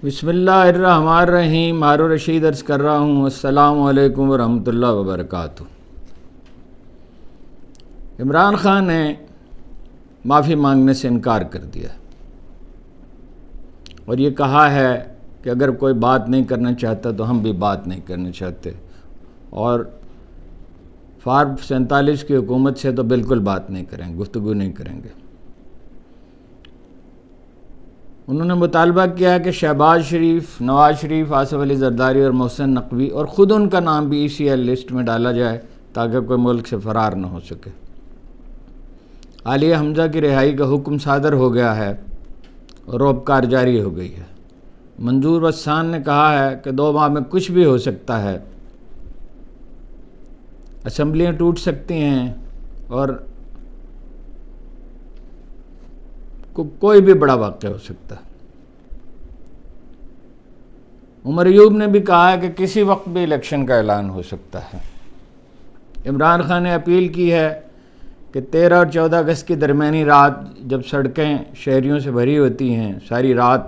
بسم اللہ الرحمن الرحیم. ہارون رشید عرض کر رہا ہوں. السلام علیکم ورحمۃ اللہ وبرکاتہ. عمران خان نے معافی مانگنے سے انکار کر دیا اور یہ کہا ہے کہ اگر کوئی بات نہیں کرنا چاہتا تو ہم بھی بات نہیں کرنا چاہتے، اور فارم 47 کی حکومت سے تو بالکل بات نہیں کریں گے، گفتگو نہیں کریں گے. انہوں نے مطالبہ کیا کہ شہباز شریف، نواز شریف، آصف علی زرداری اور محسن نقوی اور خود ان کا نام بھی ECL لسٹ میں ڈالا جائے تاکہ کوئی ملک سے فرار نہ ہو سکے. عالیہ حمزہ کی رہائی کا حکم صادر ہو گیا ہے اور روبکار جاری ہو گئی ہے. منظور وسان نے کہا ہے کہ 2 ماہ میں کچھ بھی ہو سکتا ہے، اسمبلیاں ٹوٹ سکتی ہیں اور کوئی بھی بڑا واقعہ ہو سکتا ہے. عمر ایوب نے بھی کہا ہے کہ کسی وقت بھی الیکشن کا اعلان ہو سکتا ہے. عمران خان نے اپیل کی ہے کہ 13 اور 14 اگست کی درمیانی رات جب سڑکیں شہریوں سے بھری ہوتی ہیں، ساری رات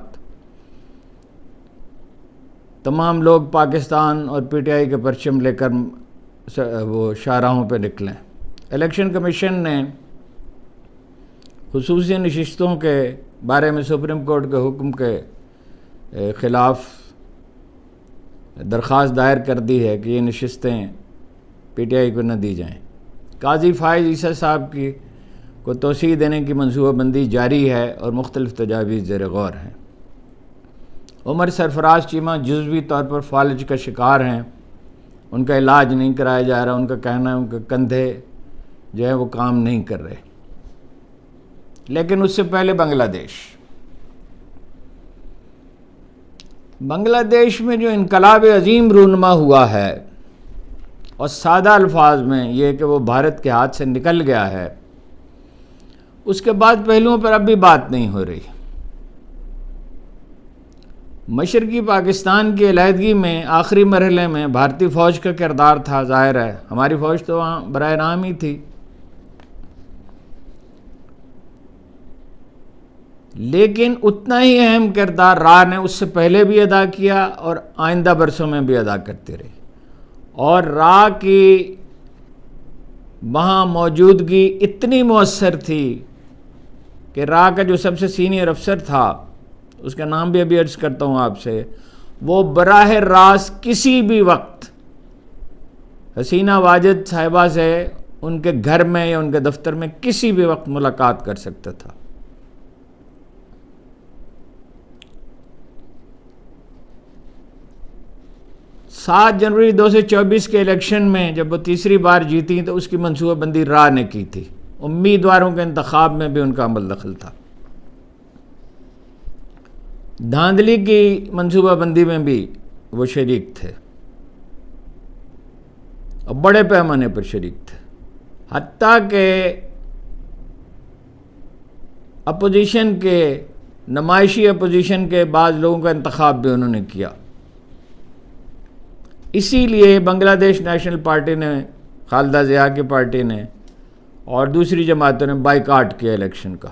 تمام لوگ پاکستان اور PTI کے پرچم لے کر وہ شاہراہوں پہ نکلیں. الیکشن کمیشن نے خصوصی نشستوں کے بارے میں سپریم کورٹ کے حکم کے خلاف درخواست دائر کر دی ہے کہ یہ نشستیں PTI کو نہ دی جائیں. قاضی فائز عیسیٰ صاحب کو توسیع دینے کی منصوبہ بندی جاری ہے اور مختلف تجاویز زیر غور ہیں. عمر سرفراز چیمہ جزوی طور پر فالج کا شکار ہیں، ان کا علاج نہیں کرایا جا رہا. ان کا کہنا ہے ان کے کندھے جو ہے وہ کام نہیں کر رہے. لیکن اس سے پہلے بنگلہ دیش میں جو انقلاب عظیم رونما ہوا ہے اور سادہ الفاظ میں یہ کہ وہ بھارت کے ہاتھ سے نکل گیا ہے، اس کے بعد پہلوؤں پر اب بھی بات نہیں ہو رہی. مشرقی پاکستان کی علیحدگی میں آخری مرحلے میں بھارتی فوج کا کردار تھا. ظاہر ہے ہماری فوج تو وہاں براہ راہم ہی تھی، لیکن اتنا ہی اہم کردار را نے اس سے پہلے بھی ادا کیا اور آئندہ برسوں میں بھی ادا کرتے رہے. اور را کی وہاں موجودگی اتنی مؤثر تھی کہ را کا جو سب سے سینئر افسر تھا، اس کا نام بھی ابھی عرض کرتا ہوں آپ سے، وہ براہ راست کسی بھی وقت حسینہ واجد صاحبہ سے ان کے گھر میں یا ان کے دفتر میں کسی بھی وقت ملاقات کر سکتا تھا. 7 جنوری 2024 کے الیکشن میں جب وہ تیسری بار جیتی تو اس کی منصوبہ بندی را نے کی تھی. امیدواروں کے انتخاب میں بھی ان کا عمل دخل تھا. دھاندلی کی منصوبہ بندی میں بھی وہ شریک تھے اور بڑے پیمانے پر شریک تھے. حتیٰ کہ اپوزیشن کے نمائشی اپوزیشن کے بعض لوگوں کا انتخاب بھی انہوں نے کیا. اسی لیے بنگلہ دیش نیشنل پارٹی نے، خالدہ ضیاء کی پارٹی نے اور دوسری جماعتوں نے بائیکاٹ کیا الیکشن کا.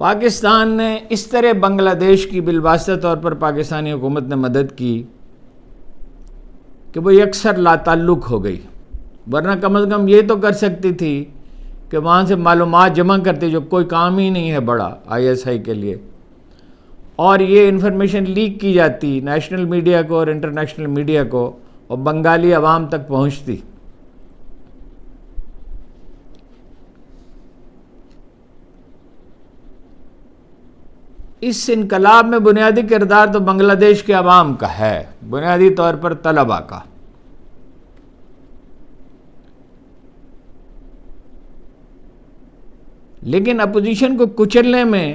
پاکستان نے اس طرح بنگلہ دیش کی بالواسطہ طور پر پاکستانی حکومت نے مدد کی کہ وہ یکسر لا تعلق ہو گئی، ورنہ کم از کم یہ تو کر سکتی تھی کہ وہاں سے معلومات جمع کرتی، جو کوئی کام ہی نہیں ہے بڑا ISI کے لیے، اور یہ انفارمیشن لیک کی جاتی نیشنل میڈیا کو اور انٹرنیشنل میڈیا کو اور بنگالی عوام تک پہنچتی. اس انقلاب میں بنیادی کردار تو بنگلہ دیش کے عوام کا ہے، بنیادی طور پر طلباء کا. لیکن اپوزیشن کو کچلنے میں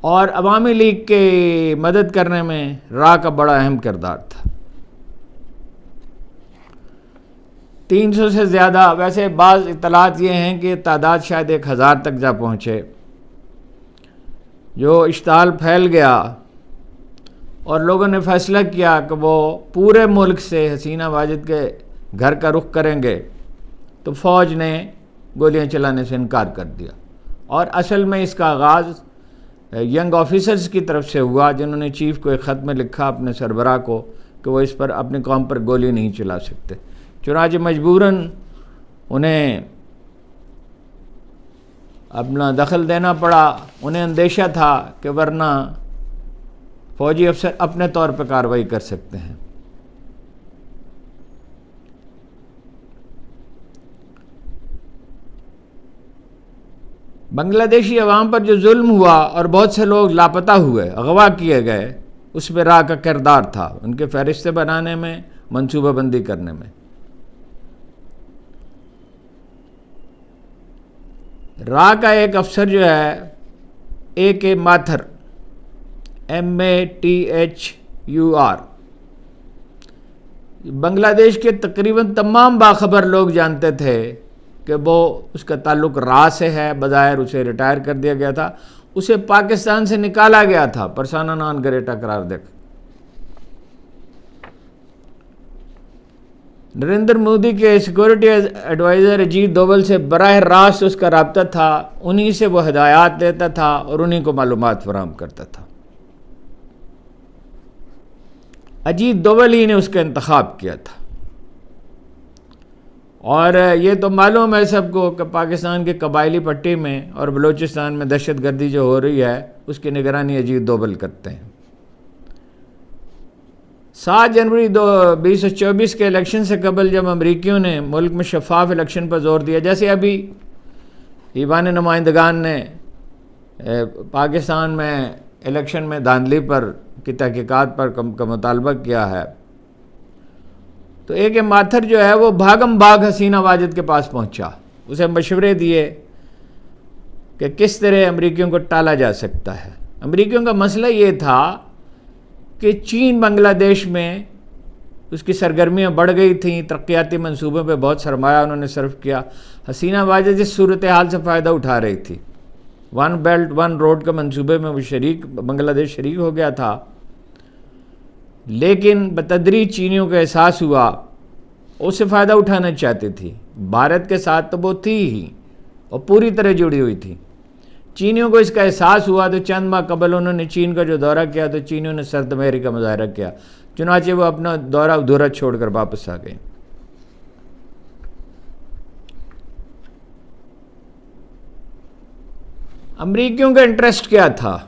اور عوامی لیگ کی مدد کرنے میں را کا بڑا اہم کردار تھا. 300 سے زیادہ، ویسے بعض اطلاعات یہ ہیں کہ تعداد شاید 1000 تک جا پہنچے، جو اشتعال پھیل گیا اور لوگوں نے فیصلہ کیا کہ وہ پورے ملک سے حسینہ واجد کے گھر کا رخ کریں گے، تو فوج نے گولیاں چلانے سے انکار کر دیا اور اصل میں اس کا آغاز ینگ آفیسرز کی طرف سے ہوا، جنہوں نے چیف کو ایک خط میں لکھا اپنے سربراہ کو کہ وہ اس پر اپنی قوم پر گولی نہیں چلا سکتے، چنانچہ مجبوراً انہیں اپنا دخل دینا پڑا۔ انہیں اندیشہ تھا کہ ورنہ فوجی افسر اپنے طور پہ کارروائی کر سکتے ہیں۔ بنگلہ دیشی عوام پر جو ظلم ہوا اور بہت سے لوگ لاپتہ ہوئے، اغوا کیے گئے، اس میں راہ کا کردار تھا، ان کے فہرستیں بنانے میں، منصوبہ بندی کرنے میں۔ راہ کا ایک افسر جو ہے A.K. ماتھر MATHUR، بنگلہ دیش کے تقریباً تمام باخبر لوگ جانتے تھے کہ وہ اس کا تعلق راہ سے ہے، بظاہر اسے ریٹائر کر دیا گیا تھا، اسے پاکستان سے نکالا گیا تھا، پرسونا نان گریٹا قرار دے کر۔ نریندر مودی کے سیکورٹی ایڈوائزر اجیت دوول سے براہ راست اس کا رابطہ تھا، انہی سے وہ ہدایات دیتا تھا اور انہی کو معلومات فراہم کرتا تھا۔ اجیت دوول ہی نے اس کا انتخاب کیا تھا، اور یہ تو معلوم ہے سب کو کہ پاکستان کے قبائلی پٹی میں اور بلوچستان میں دہشت گردی جو ہو رہی ہے اس کی نگرانی اجیت دوول کرتے ہیں۔ 7 جنوری 2024 کے الیکشن سے قبل جب امریکیوں نے ملک میں شفاف الیکشن پر زور دیا، جیسے ابھی ایوان نمائندگان نے پاکستان میں الیکشن میں دھاندلی پر کی تحقیقات پر کا مطالبہ کیا ہے، تو A.K. ماتھر جو ہے وہ بھاگم بھاگ حسینہ واجد کے پاس پہنچا، اسے مشورے دیے کہ کس طرح امریکیوں کو ٹالا جا سکتا ہے۔ امریکیوں کا مسئلہ یہ تھا کہ چین بنگلہ دیش میں اس کی سرگرمیاں بڑھ گئی تھیں، ترقیاتی منصوبوں پہ بہت سرمایہ انہوں نے صرف کیا۔ حسینہ واجد اس صورتحال سے فائدہ اٹھا رہی تھی، 1 بیلٹ 1 روڈ کا منصوبے میں وہ بنگلہ دیش شریک ہو گیا تھا، لیکن بتدریج چینیوں کا احساس ہوا، اس سے فائدہ اٹھانا چاہتی تھی۔ بھارت کے ساتھ تو وہ تھی ہی اور پوری طرح جڑی ہوئی تھی۔ چینیوں کو اس کا احساس ہوا تو چند ماہ قبل انہوں نے چین کا جو دورہ کیا تو چینیوں نے سرد مہری کا مظاہرہ کیا، چنانچہ وہ اپنا دورہ ادھورا چھوڑ کر واپس آ گئے۔ امریکیوں کا انٹرسٹ کیا تھا؟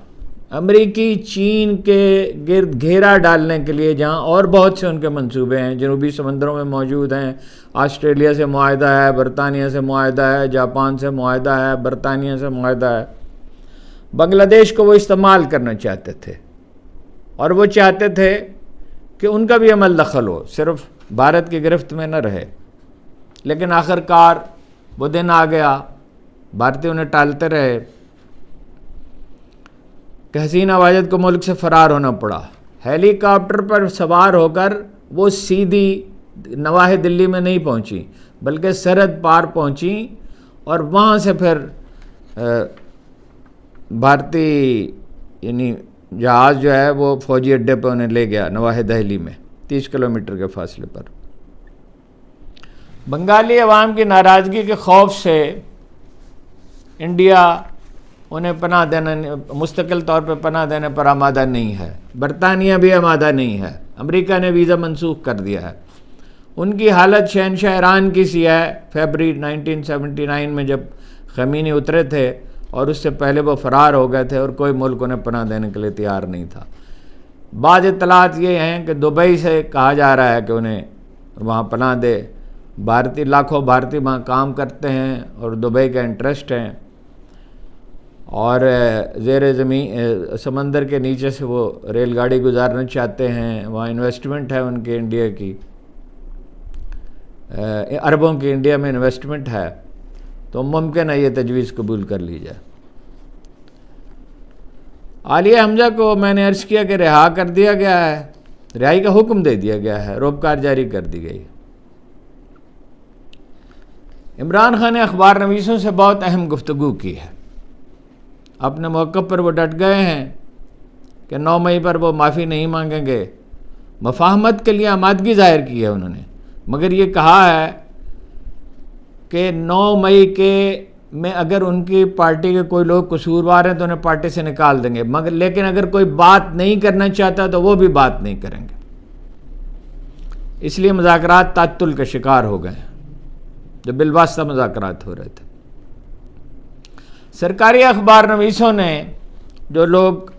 امریکی چین کے گرد گھیرا ڈالنے کے لیے، جہاں اور بہت سے ان کے منصوبے ہیں، جنوبی سمندروں میں موجود ہیں، آسٹریلیا سے معاہدہ ہے، برطانیہ سے معاہدہ ہے، جاپان سے معاہدہ ہے، برطانیہ سے معاہدہ ہے، بنگلہ دیش کو وہ استعمال کرنا چاہتے تھے، اور وہ چاہتے تھے کہ ان کا بھی عمل دخل ہو، صرف بھارت کی گرفت میں نہ رہے۔ لیکن آخر کار وہ دن آ گیا، بھارتی انہیں ٹالتے رہے کہ حسینہ واجد کو ملک سے فرار ہونا پڑا۔ ہیلی کاپٹر پر سوار ہو کر وہ سیدھی نواحِ دلی میں نہیں پہنچی، بلکہ سرحد پار پہنچی، اور وہاں سے پھر بھارتی یعنی جہاز جو ہے وہ فوجی اڈے پہ انہیں لے گیا، نواحِ دہلی میں 30 کلومیٹر کے فاصلے پر۔ بنگالی عوام کی ناراضگی کے خوف سے انڈیا انہیں پناہ دینا، مستقل طور پہ پناہ دینے پر آمادہ نہیں ہے، برطانیہ بھی آمادہ نہیں ہے، امریکہ نے ویزا منسوخ کر دیا ہے۔ ان کی حالت شہنشاہ ایران کی سی ہے۔ فیبری 1979 میں جب خمینی اترے تھے اور اس سے پہلے وہ فرار ہو گئے تھے اور کوئی ملک انہیں پناہ دینے کے لیے تیار نہیں تھا۔ بعض اطلاعات یہ ہیں کہ دبئی سے کہا جا رہا ہے کہ انہیں وہاں پناہ دے، لاکھوں بھارتی وہاں کام کرتے ہیں اور دبئی کا انٹرسٹ ہے، اور زیر زمین سمندر کے نیچے سے وہ ریل گاڑی گزارنا چاہتے ہیں، وہاں انویسٹمنٹ ہے ان کے انڈیا کی، اربوں کی انڈیا میں انویسٹمنٹ ہے، تو ممکن ہے یہ تجویز قبول کر لی جائے۔ عالیہ حمزہ کو میں نے عرض کیا کہ رہا کر دیا گیا ہے، رہائی کا حکم دے دیا گیا ہے، روبکار جاری کر دی گئی۔ عمران خان نے اخبار نویسوں سے بہت اہم گفتگو کی ہے، اپنے موقف پر وہ ڈٹ گئے ہیں کہ 9 مئی پر وہ معافی نہیں مانگیں گے۔ مفاہمت کے لیے آمادگی ظاہر کی ہے انہوں نے، مگر یہ کہا ہے کہ 9 مئی کے میں اگر ان کی پارٹی کے کوئی لوگ قصوروار ہیں تو انہیں پارٹی سے نکال دیں گے، مگر لیکن اگر کوئی بات نہیں کرنا چاہتا تو وہ بھی بات نہیں کریں گے۔ اس لیے مذاکرات تعطل کا شکار ہو گئے ہیں، جو بالواسطہ مذاکرات ہو رہے تھے۔ سرکاری اخبار نویسوں نے، جو لوگ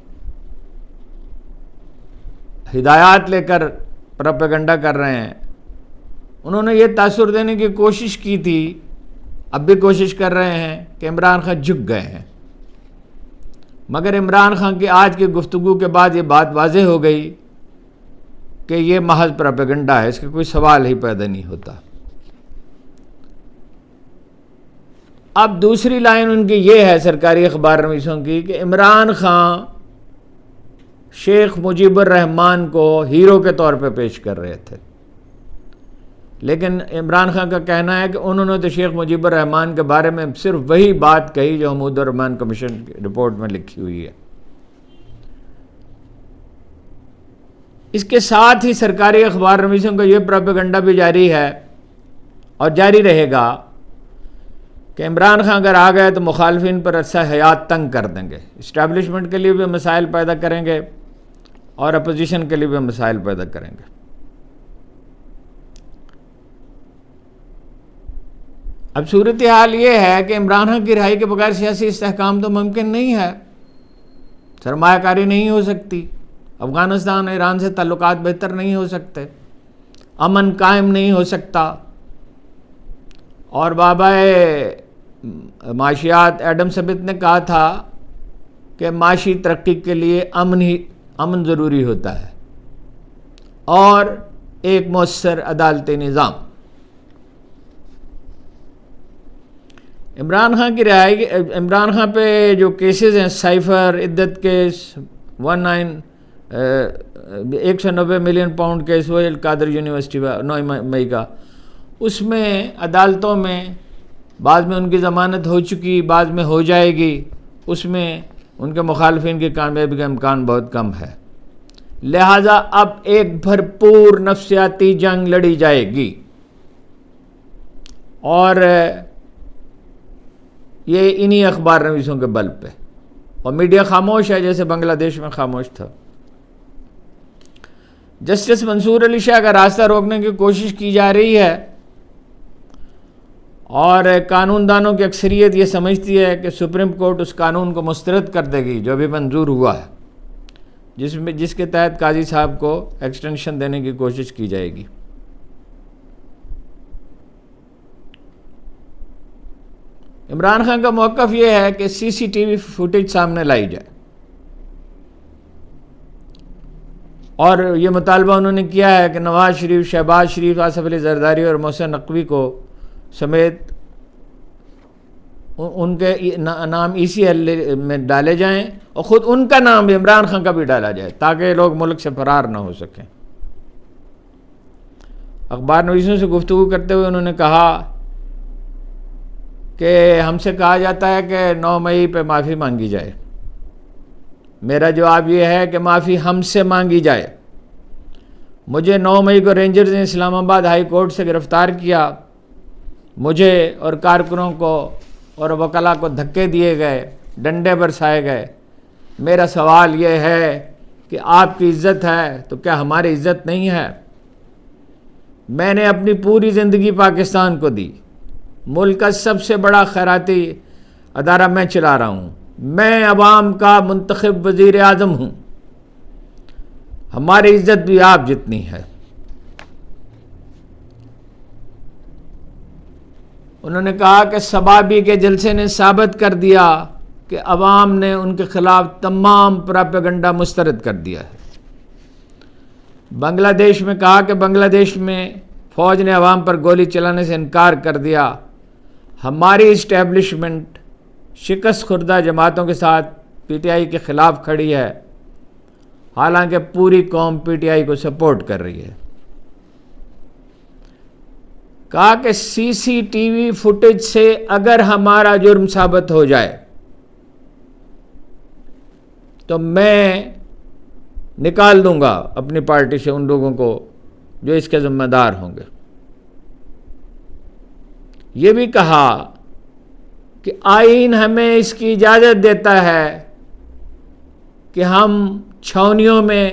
ہدایات لے کر پروپیگنڈا کر رہے ہیں، انہوں نے یہ تاثر دینے کی کوشش کی تھی، اب بھی کوشش کر رہے ہیں کہ عمران خان جھک گئے ہیں، مگر عمران خان کی آج کی گفتگو کے بعد یہ بات واضح ہو گئی کہ یہ محض پروپیگنڈا ہے، اس کا کوئی سوال ہی پیدا نہیں ہوتا۔ اب دوسری لائن ان کی یہ ہے سرکاری اخبار نویسوں کی کہ عمران خان شیخ مجیب الرحمان کو ہیرو کے طور پہ پیش کر رہے تھے، لیکن عمران خان کا کہنا ہے کہ انہوں نے تو شیخ مجیب الرحمان کے بارے میں صرف وہی بات کہی جو حمود الرحمان کمیشن کی رپورٹ میں لکھی ہوئی ہے۔ اس کے ساتھ ہی سرکاری اخبار نویسوں کا یہ پروپیگنڈا بھی جاری ہے اور جاری رہے گا کہ عمران خان اگر آ گئے تو مخالفین پر عرصہ حیات تنگ کر دیں گے، اسٹیبلشمنٹ کے لیے بھی مسائل پیدا کریں گے اور اپوزیشن کے لیے بھی مسائل پیدا کریں گے۔ اب صورتحال یہ ہے کہ عمران خان کی رہائی کے بغیر سیاسی استحکام تو ممکن نہیں ہے، سرمایہ کاری نہیں ہو سکتی، افغانستان ایران سے تعلقات بہتر نہیں ہو سکتے، امن قائم نہیں ہو سکتا، اور بابا معاشیات ایڈم سمتھ نے کہا تھا کہ معاشی ترقی کے لیے امن ضروری ہوتا ہے اور ایک مؤثر عدالتی نظام۔ عمران خان کی رہائی، عمران خان پہ جو کیسز ہیں، سائفر عدت کیس، 190 ملین پاؤنڈ کیس، وہ القادر یونیورسٹی 9 مئی کا، اس میں عدالتوں میں بعض میں ان کی ضمانت ہو چکی، بعض میں ہو جائے گی، اس میں ان کے مخالفین کی کامیابی کا امکان بہت کم ہے، لہٰذا اب ایک بھرپور نفسیاتی جنگ لڑی جائے گی، اور یہ انہی اخبار نویسوں کے بل پہ، اور میڈیا خاموش ہے جیسے بنگلہ دیش میں خاموش تھا۔ جسٹس منصور علی شاہ کا راستہ روکنے کی کوشش کی جا رہی ہے، اور قانون دانوں کی اکثریت یہ سمجھتی ہے کہ سپریم کورٹ اس قانون کو مسترد کر دے گی جو ابھی منظور ہوا ہے، جس کے تحت قاضی صاحب کو ایکسٹینشن دینے کی کوشش کی جائے گی۔ عمران خان کا موقف یہ ہے کہ سی سی ٹی وی فوٹیج سامنے لائی جائے، اور یہ مطالبہ انہوں نے کیا ہے کہ نواز شریف، شہباز شریف، آصف علی زرداری اور محسن نقوی کو سمیت ان کے نام ECL میں ڈالے جائیں، اور خود ان کا نام بھی، عمران خان کا بھی ڈالا جائے، تاکہ لوگ ملک سے فرار نہ ہو سکیں۔ اخبار نویسوں سے گفتگو کرتے ہوئے انہوں نے کہا کہ ہم سے کہا جاتا ہے کہ 9 مئی پہ معافی مانگی جائے، میرا جواب یہ ہے کہ معافی ہم سے مانگی جائے۔ مجھے 9 مئی کو رینجرز نے اسلام آباد ہائی کورٹ سے گرفتار کیا، مجھے اور کارکنوں کو اور وکلاء کو دھکے دیے گئے، ڈنڈے برسائے گئے۔ میرا سوال یہ ہے کہ آپ کی عزت ہے تو کیا ہماری عزت نہیں ہے؟ میں نے اپنی پوری زندگی پاکستان کو دی، ملک کا سب سے بڑا خیراتی ادارہ میں چلا رہا ہوں، میں عوام کا منتخب وزیر اعظم ہوں، ہماری عزت بھی آپ جتنی ہے۔ انہوں نے کہا کہ سبابی کے جلسے نے ثابت کر دیا کہ عوام نے ان کے خلاف تمام پروپیگنڈا مسترد کر دیا ہے۔ بنگلہ دیش میں کہا کہ بنگلہ دیش میں فوج نے عوام پر گولی چلانے سے انکار کر دیا، ہماری اسٹیبلشمنٹ شکست خوردہ جماعتوں کے ساتھ PTI کے خلاف کھڑی ہے، حالانکہ پوری قوم PTI کو سپورٹ کر رہی ہے۔ کہا کہ CCTV فوٹیج سے اگر ہمارا جرم ثابت ہو جائے تو میں نکال دوں گا اپنی پارٹی سے ان لوگوں کو جو اس کے ذمہ دار ہوں گے۔ یہ بھی کہا کہ آئین ہمیں اس کی اجازت دیتا ہے کہ ہم چھاونیوں میں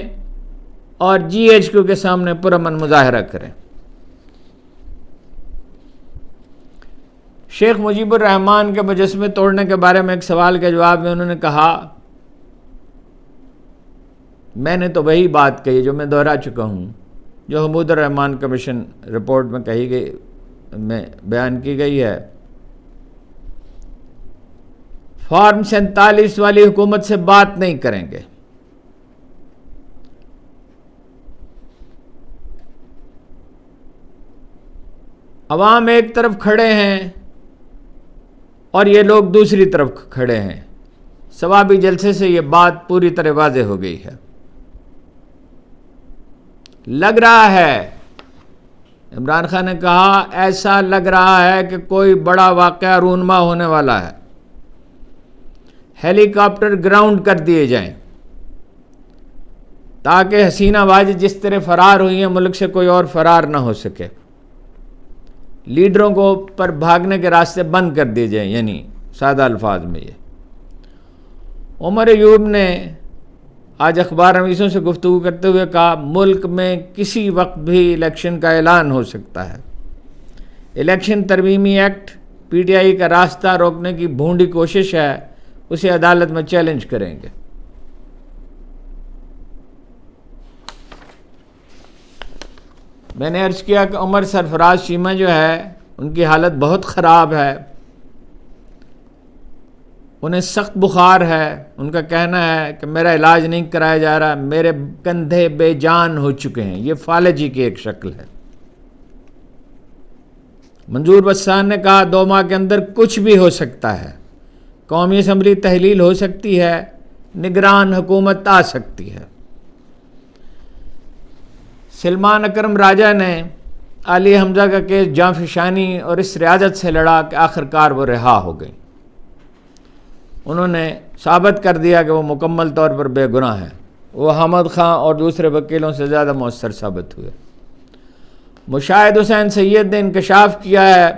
اور جی ایچ کیو کے سامنے پرامن مظاہرہ کریں۔ شیخ مجیب الرحمان کے مجسمے توڑنے کے بارے میں ایک سوال کے جواب میں انہوں نے کہا، میں نے تو وہی بات کہی جو میں دہرا چکا ہوں، جو حمود الرحمان کمیشن رپورٹ میں کہی گئی، میں بیان کی گئی ہے۔ فارم 47 والی حکومت سے بات نہیں کریں گے۔ عوام ایک طرف کھڑے ہیں اور یہ لوگ دوسری طرف کھڑے ہیں۔ ثوابی جلسے سے یہ بات پوری طرح واضح ہو گئی ہے۔ لگ رہا ہے، عمران خان نے کہا، ایسا لگ رہا ہے کہ کوئی بڑا واقعہ رونما ہونے والا ہے، ہیلی کاپٹر گراؤنڈ کر دیے جائیں تاکہ حسینہ واجد جس طرح فرار ہوئی ہیں ملک سے کوئی اور فرار نہ ہو سکے، لیڈروں کو پر بھاگنے کے راستے بند کر دیے جائیں، یعنی سادہ الفاظ میں یہ۔ عمر ایوب نے آج اخبار نویسوں سے گفتگو کرتے ہوئے کہا، ملک میں کسی وقت بھی الیکشن کا اعلان ہو سکتا ہے۔ الیکشن ترمیمی ایکٹ پی ٹی آئی کا راستہ روکنے کی بھونڈی کوشش ہے، اسے عدالت میں چیلنج کریں گے۔ میں نے عرض کیا کہ عمر سرفراز چیمہ جو ہے ان کی حالت بہت خراب ہے، انہیں سخت بخار ہے، ان کا کہنا ہے کہ میرا علاج نہیں کرایا جا رہا، میرے کندھے بے جان ہو چکے ہیں۔ یہ فالجی کی ایک شکل ہے۔ منظور بسان نے کہا 2 ماہ کے اندر کچھ بھی ہو سکتا ہے، قومی اسمبلی تحلیل ہو سکتی ہے، نگران حکومت آ سکتی ہے۔ سلمان اکرم راجہ نے علی حمزہ کا کیس جاں فشانی اور اس ریاضت سے لڑا کہ آخرکار وہ رہا ہو گئی۔ انہوں نے ثابت کر دیا کہ وہ مکمل طور پر بے گناہ ہیں۔ وہ حامد خان اور دوسرے وکیلوں سے زیادہ مؤثر ثابت ہوئے۔ مشاہد حسین سید نے انکشاف کیا ہے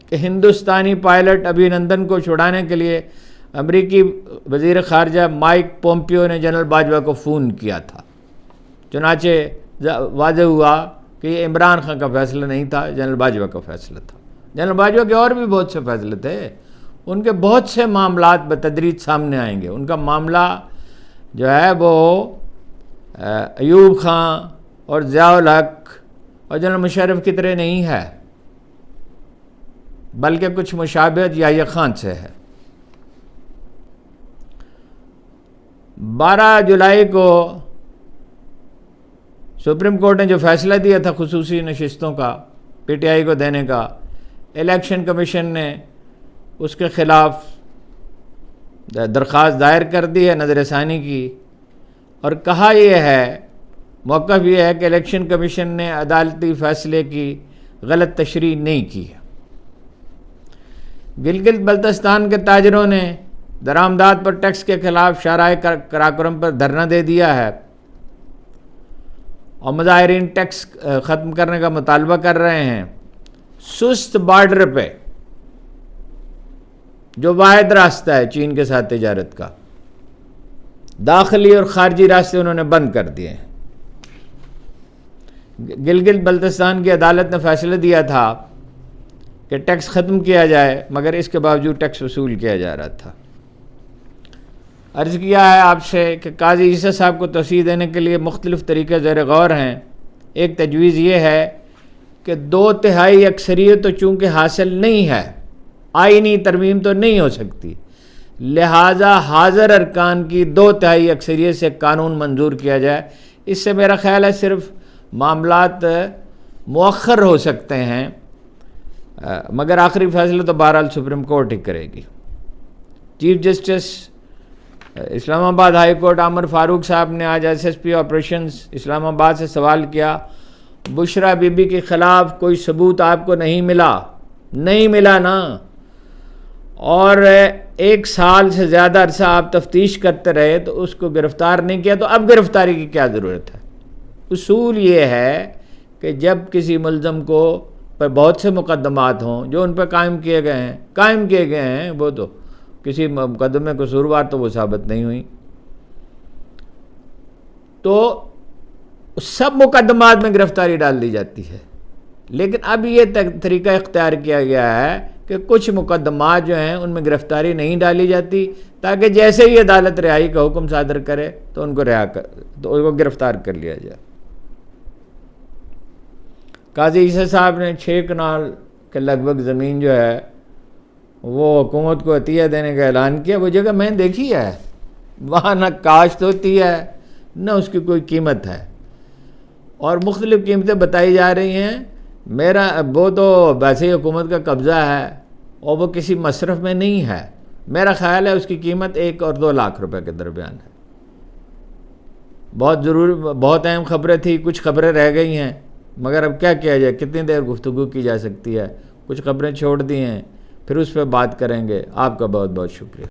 کہ ہندوستانی پائلٹ ابھینندن کو چھڑانے کے لیے امریکی وزیر خارجہ مائک پومپیو نے جنرل باجوہ کو فون کیا تھا۔ چنانچہ واضح ہوا کہ یہ عمران خان کا فیصلہ نہیں تھا، جنرل باجوہ کا فیصلہ تھا۔ جنرل باجوہ کے اور بھی بہت سے فیصلے تھے، ان کے بہت سے معاملات بتدریج سامنے آئیں گے۔ ان کا معاملہ جو ہے وہ ایوب خان اور ضیاء الحق اور جنرل مشرف کی طرح نہیں ہے، بلکہ کچھ مشابہت یحییٰ خان سے ہے۔ 12 جولائی کو سپریم کورٹ نے جو فیصلہ دیا تھا خصوصی نشستوں کا پی ٹی آئی کو دینے کا، الیکشن کمیشن نے اس کے خلاف درخواست دائر کر دی ہے نظر ثانی کی، اور کہا یہ ہے، موقف یہ ہے کہ الیکشن کمیشن نے عدالتی فیصلے کی غلط تشریح نہیں کی ہے۔ گلگت بلتستان کے تاجروں نے درآمدات پر ٹیکس کے خلاف شاہراہ قراقرم پر دھرنا دے دیا ہے اور مظاہرین ٹیکس ختم کرنے کا مطالبہ کر رہے ہیں۔ سست بارڈر پہ جو واحد راستہ ہے چین کے ساتھ تجارت کا، داخلی اور خارجی راستے انہوں نے بند کر دیے ہیں۔ گلگت بلتستان کی عدالت نے فیصلہ دیا تھا کہ ٹیکس ختم کیا جائے، مگر اس کے باوجود ٹیکس وصول کیا جا رہا تھا۔ عرض کیا ہے آپ سے کہ قاضی عیسیٰ صاحب کو توسیع دینے کے لیے مختلف طریقے زیر غور ہیں۔ ایک تجویز یہ ہے کہ 2/3 اکثریت تو چونکہ حاصل نہیں ہے، آئینی ترمیم تو نہیں ہو سکتی، لہٰذا حاضر ارکان کی 2/3 اکثریت سے قانون منظور کیا جائے۔ اس سے میرا خیال ہے صرف معاملات مؤخر ہو سکتے ہیں، مگر آخری فیصلہ تو بہرحال سپریم کورٹ ہی کرے گی۔ چیف جسٹس اسلام آباد ہائی کورٹ عامر فاروق صاحب نے آج ایس ایس پی آپریشنز اسلام آباد سے سوال کیا، بشرا بی بی کے خلاف کوئی ثبوت آپ کو نہیں ملا نا، اور 1 سال سے زیادہ عرصہ آپ تفتیش کرتے رہے تو اس کو گرفتار نہیں کیا، تو اب گرفتاری کی کیا ضرورت ہے؟ اصول یہ ہے کہ جب کسی ملزم کو پر بہت سے مقدمات ہوں جو ان پہ قائم کیے گئے ہیں وہ تو کسی مقدمے قصوروار تو وہ ثابت نہیں ہوئی. تو سب مقدمات میں گرفتاری ڈال دی جاتی ہے. لیکن اب یہ طریقہ اختیار کیا گیا ہے کہ کچھ مقدمات جو ہیں ان میں گرفتاری نہیں ڈالی جاتی، تاکہ جیسے ہی عدالت رہائی کا حکم صادر کرے تو ان کو گرفتار کر لیا جائے. قاضی عیسیٰ صاحب نے 6 کنال کے لگ بھگ زمین جو ہے وہ حکومت کو عطیہ دینے کا اعلان کیا. وہ جگہ میں نے دیکھی ہے، وہاں نہ کاشت ہوتی ہے نہ اس کی کوئی قیمت ہے، اور مختلف قیمتیں بتائی جا رہی ہیں. وہ تو ویسے ہی حکومت کا قبضہ ہے اور وہ کسی مصرف میں نہیں ہے. میرا خیال ہے اس کی قیمت 1 اور 2 لاکھ روپے کے درمیان ہے. بہت اہم خبریں تھیں، کچھ خبریں رہ گئی ہیں، مگر اب کیا کیا جائے، کتنی دیر گفتگو کی جا سکتی ہے. کچھ خبریں چھوڑ دی ہیں، پھر اس پہ بات کریں گے. آپ کا بہت بہت شکریہ.